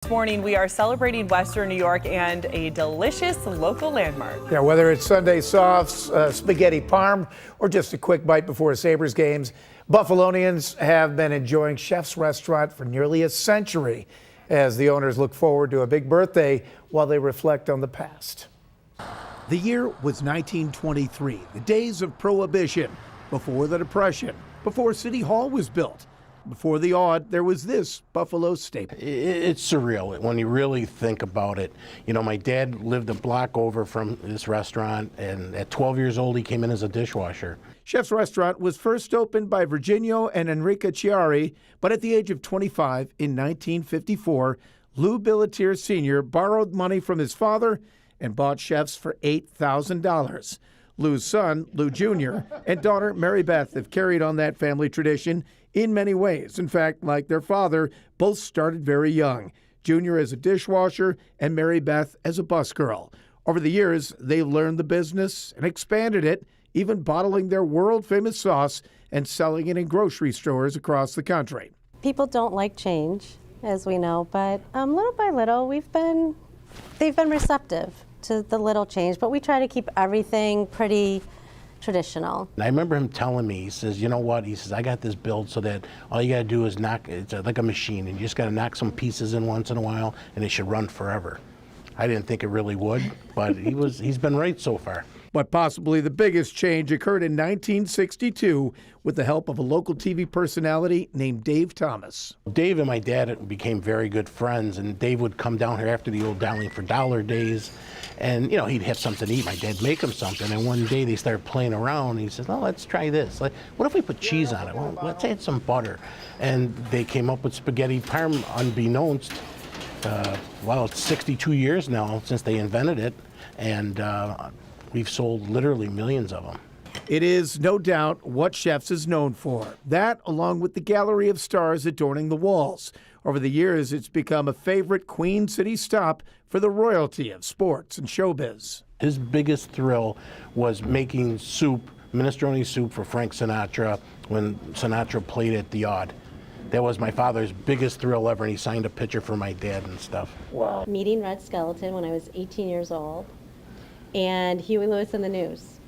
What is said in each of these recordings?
This morning, we are celebrating Western New York and a delicious local landmark. Yeah, whether it's Sunday softs, spaghetti parm, or just a quick bite before Sabres games, Buffalonians have been enjoying Chef's Restaurant for nearly a century as the owners look forward to a big birthday while they reflect on the past. The year was 1923, the days of Prohibition, before the Depression, before City Hall was built. Before the odd, there was this Buffalo staple. It's surreal when you really think about it. You know, my dad lived a block over from this restaurant, and at 12 years old, he came in as a dishwasher. Chef's Restaurant was first opened by Virginio and Enrica Chiari, but at the age of 25 in 1954, Lou Billetier Sr. borrowed money from his father and bought chefs for $8,000. Lou's son, Lou Jr., and daughter, Mary Beth, have carried on that family tradition in many ways. In fact, like their father, both started very young. Junior as a dishwasher and Mary Beth as a busgirl. Over the years, they learned the business and expanded it, even bottling their world-famous sauce and selling it in grocery stores across the country. People don't like change, as we know, but little by little, they've been receptive to the little change, but we try to keep everything pretty traditional. I remember him telling me, he says, you know what, he says, I got this built so that all you gotta do is knock, it's like a machine, and you just gotta knock some pieces in once in a while, and it should run forever. I didn't think it really would, but he's been right so far. But possibly the biggest change occurred in 1962 with the help of a local TV personality named Dave Thomas. Dave and my dad became very good friends, and Dave would come down here after the old Dialing for Dollar days, and, you know, he'd have something to eat. My dad'd make him something, and one day they started playing around, and he says, well, let's try this. Like, what if we put cheese on it? Well, let's add some butter. And they came up with spaghetti parm unbeknownst. Well, it's 62 years now since they invented it, and we've sold literally millions of them. It is no doubt what Chef's is known for. That, along with the gallery of stars adorning the walls. Over the years, it's become a favorite Queen City stop for the royalty of sports and showbiz. His biggest thrill was making soup, minestrone soup for Frank Sinatra when Sinatra played at the Odd. That was my father's biggest thrill ever, and he signed a picture for my dad and stuff. Wow. Meeting Red Skeleton when I was 18 years old, and Huey Lewis and the News.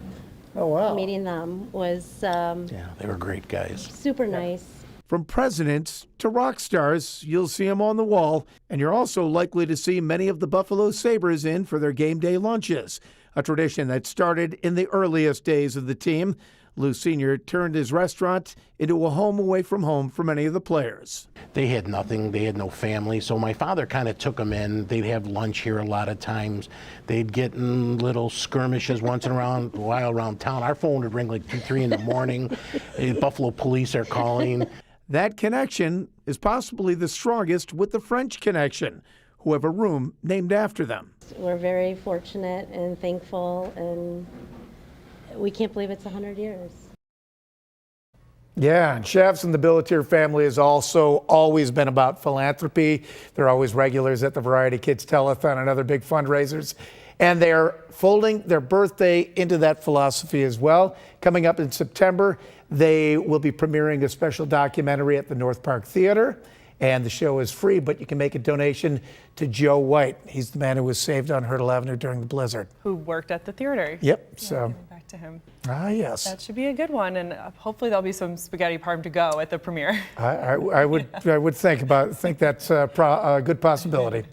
Oh, wow. Meeting them was Yeah, they were great guys. super nice. From presidents to rock stars, you'll see them on the wall, and you're also likely to see many of the Buffalo Sabres in for their game day lunches, a tradition that started in the earliest days of the team. Lou Sr. turned his restaurant into a home away from home for many of the players. They had nothing, they had no family, so my father kind of took them in. They'd have lunch here a lot of times. They'd get in little skirmishes once in a while around town. Our phone would ring like 2, 3 in the morning. Buffalo police are calling. That connection is possibly the strongest with the French Connection, who have a room named after them. We're very fortunate and thankful, and we can't believe it's 100 years. Yeah, and Chefs and the Billetier family has also always been about philanthropy. They're always regulars at the Variety Kids Telethon and other big fundraisers. And they're folding their birthday into that philosophy as well. Coming up in September, they will be premiering a special documentary at the North Park Theater. And the show is free, but you can make a donation to Joe White. He's the man who was saved on Hurdle Avenue during the blizzard. Who worked at the theater. Yep. Yeah, So back to him. yes. That should be a good one, and hopefully there'll be some spaghetti parm to go at the premiere. I would think that's a good possibility.